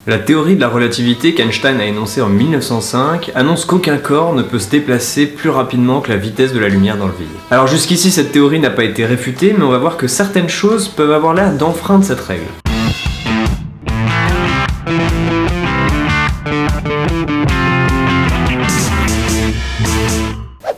La théorie de la relativité qu'Einstein a énoncée en 1905 annonce qu'aucun corps ne peut se déplacer plus rapidement que la vitesse de la lumière dans le vide. Alors jusqu'ici cette théorie n'a pas été réfutée, mais on va voir que certaines choses peuvent avoir l'air d'enfreindre cette règle.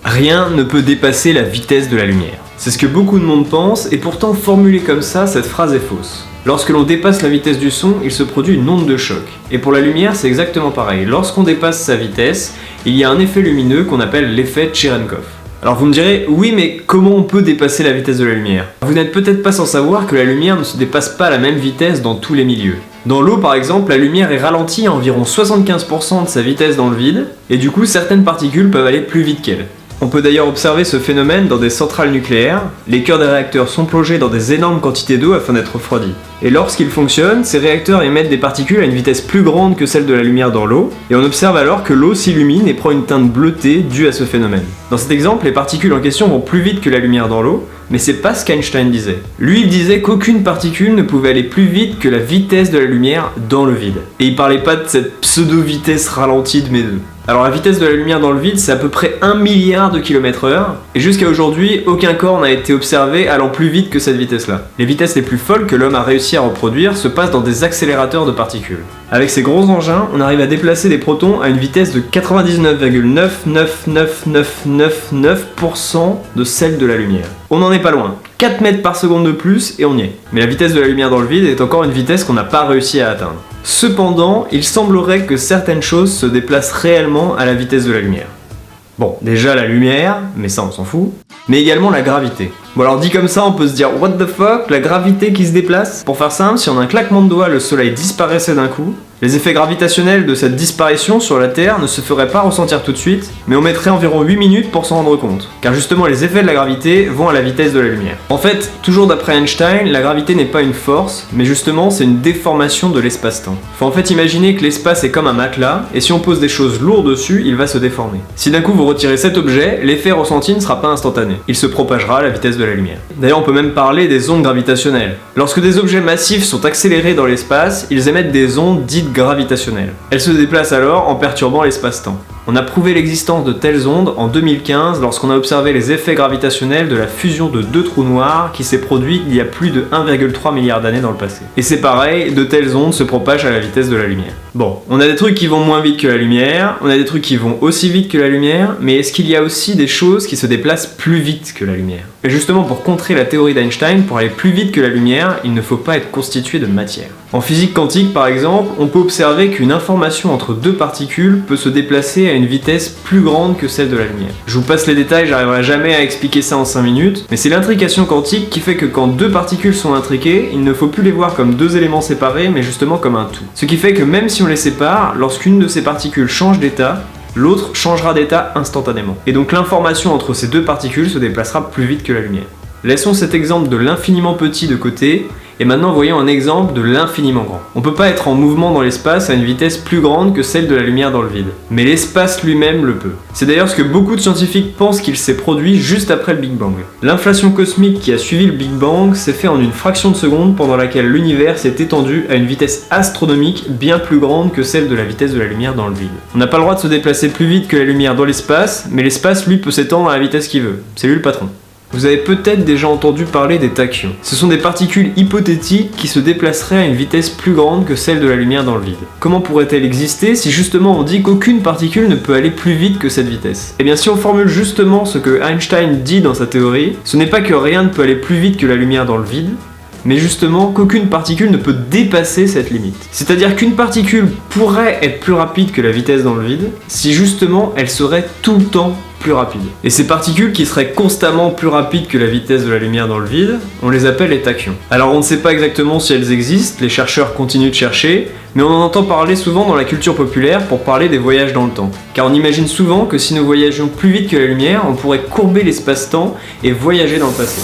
Rien ne peut dépasser la vitesse de la lumière. C'est ce que beaucoup de monde pense, et pourtant formulée comme ça, cette phrase est fausse. Lorsque l'on dépasse la vitesse du son, il se produit une onde de choc. Et pour la lumière, c'est exactement pareil. Lorsqu'on dépasse sa vitesse, il y a un effet lumineux qu'on appelle l'effet Cherenkov. Alors vous me direz, oui mais comment on peut dépasser la vitesse de la lumière? Vous n'êtes peut-être pas sans savoir que la lumière ne se dépasse pas à la même vitesse dans tous les milieux. Dans l'eau par exemple, la lumière est ralentie à environ 75% de sa vitesse dans le vide, et du coup certaines particules peuvent aller plus vite qu'elle. On peut d'ailleurs observer ce phénomène dans des centrales nucléaires. Les cœurs des réacteurs sont plongés dans des énormes quantités d'eau afin d'être refroidis. Et lorsqu'ils fonctionnent, ces réacteurs émettent des particules à une vitesse plus grande que celle de la lumière dans l'eau, et on observe alors que l'eau s'illumine et prend une teinte bleutée due à ce phénomène. Dans cet exemple, les particules en question vont plus vite que la lumière dans l'eau, mais c'est pas ce qu'Einstein disait. Lui, il disait qu'aucune particule ne pouvait aller plus vite que la vitesse de la lumière dans le vide. Et il parlait pas de cette pseudo-vitesse ralentie de mes deux. Alors la vitesse de la lumière dans le vide, c'est à peu près 1 milliard de km/h, et jusqu'à aujourd'hui, aucun corps n'a été observé allant plus vite que cette vitesse-là. Les vitesses les plus folles que l'homme a réussi à reproduire se passent dans des accélérateurs de particules. Avec ces gros engins, on arrive à déplacer des protons à une vitesse de 99,99999% de celle de la lumière. On n'en est pas loin. 4 mètres par seconde de plus et on y est. Mais la vitesse de la lumière dans le vide est encore une vitesse qu'on n'a pas réussi à atteindre. Cependant, il semblerait que certaines choses se déplacent réellement à la vitesse de la lumière. Bon, déjà la lumière, mais ça on s'en fout, mais également la gravité. Bon alors dit comme ça, on peut se dire what the fuck, la gravité qui se déplace? Pour faire simple, si en un claquement de doigts le soleil disparaissait d'un coup, les effets gravitationnels de cette disparition sur la Terre ne se feraient pas ressentir tout de suite, mais on mettrait environ 8 minutes pour s'en rendre compte, car justement les effets de la gravité vont à la vitesse de la lumière. En fait, toujours d'après Einstein, la gravité n'est pas une force, mais justement c'est une déformation de l'espace-temps. Faut en fait imaginer que l'espace est comme un matelas, et si on pose des choses lourdes dessus, il va se déformer. Si d'un coup vous retirez cet objet, l'effet ressenti ne sera pas instantané, il se propagera à la vitesse de la lumière. D'ailleurs on peut même parler des ondes gravitationnelles. Lorsque des objets massifs sont accélérés dans l'espace, ils émettent des ondes dites gravitationnelles. Elles se déplacent alors en perturbant l'espace-temps. On a prouvé l'existence de telles ondes en 2015 lorsqu'on a observé les effets gravitationnels de la fusion de deux trous noirs qui s'est produite il y a plus de 1,3 milliard d'années dans le passé. Et c'est pareil, de telles ondes se propagent à la vitesse de la lumière. Bon, on a des trucs qui vont moins vite que la lumière, on a des trucs qui vont aussi vite que la lumière, mais est-ce qu'il y a aussi des choses qui se déplacent plus vite que la lumière? Et justement pour contrer la théorie d'Einstein, pour aller plus vite que la lumière, il ne faut pas être constitué de matière. En physique quantique par exemple, on peut observer qu'une information entre deux particules peut se déplacer à une vitesse plus grande que celle de la lumière. Je vous passe les détails, j'arriverai jamais à expliquer ça en 5 minutes, mais c'est l'intrication quantique qui fait que quand deux particules sont intriquées, il ne faut plus les voir comme deux éléments séparés, mais justement comme un tout. Ce qui fait que même si on les sépare, lorsqu'une de ces particules change d'état, l'autre changera d'état instantanément. Et donc l'information entre ces deux particules se déplacera plus vite que la lumière. Laissons cet exemple de l'infiniment petit de côté, et maintenant voyons un exemple de l'infiniment grand. On peut pas être en mouvement dans l'espace à une vitesse plus grande que celle de la lumière dans le vide, mais l'espace lui-même le peut. C'est d'ailleurs ce que beaucoup de scientifiques pensent qu'il s'est produit juste après le Big Bang. L'inflation cosmique qui a suivi le Big Bang s'est fait en une fraction de seconde pendant laquelle l'univers s'est étendu à une vitesse astronomique bien plus grande que celle de la vitesse de la lumière dans le vide. On n'a pas le droit de se déplacer plus vite que la lumière dans l'espace, mais l'espace lui peut s'étendre à la vitesse qu'il veut. C'est lui le patron. Vous avez peut-être déjà entendu parler des tachyons. Ce sont des particules hypothétiques qui se déplaceraient à une vitesse plus grande que celle de la lumière dans le vide. Comment pourrait-elle exister si justement on dit qu'aucune particule ne peut aller plus vite que cette vitesse? Eh bien si on formule justement ce que Einstein dit dans sa théorie, ce n'est pas que rien ne peut aller plus vite que la lumière dans le vide, mais justement qu'aucune particule ne peut dépasser cette limite. C'est-à-dire qu'une particule pourrait être plus rapide que la vitesse dans le vide si justement elle serait tout le temps plus rapide. Et ces particules qui seraient constamment plus rapides que la vitesse de la lumière dans le vide, on les appelle les tachyons. Alors on ne sait pas exactement si elles existent, les chercheurs continuent de chercher, mais on en entend parler souvent dans la culture populaire pour parler des voyages dans le temps. Car on imagine souvent que si nous voyagions plus vite que la lumière, on pourrait courber l'espace-temps et voyager dans le passé.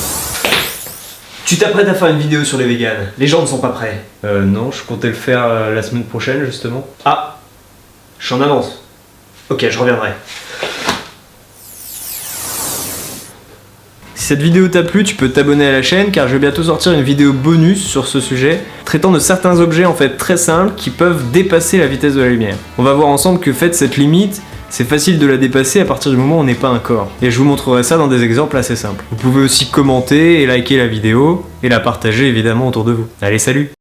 Tu t'apprêtes à faire une vidéo sur les véganes, les gens ne sont pas prêts. Non, je comptais le faire la semaine prochaine justement. Ah, je suis en avance. Ok, je reviendrai. Si cette vidéo t'a plu, tu peux t'abonner à la chaîne car je vais bientôt sortir une vidéo bonus sur ce sujet, traitant de certains objets en fait très simples qui peuvent dépasser la vitesse de la lumière. On va voir ensemble que fait cette limite, c'est facile de la dépasser à partir du moment où on n'est pas un corps. Et je vous montrerai ça dans des exemples assez simples. Vous pouvez aussi commenter et liker la vidéo, et la partager évidemment autour de vous. Allez, salut!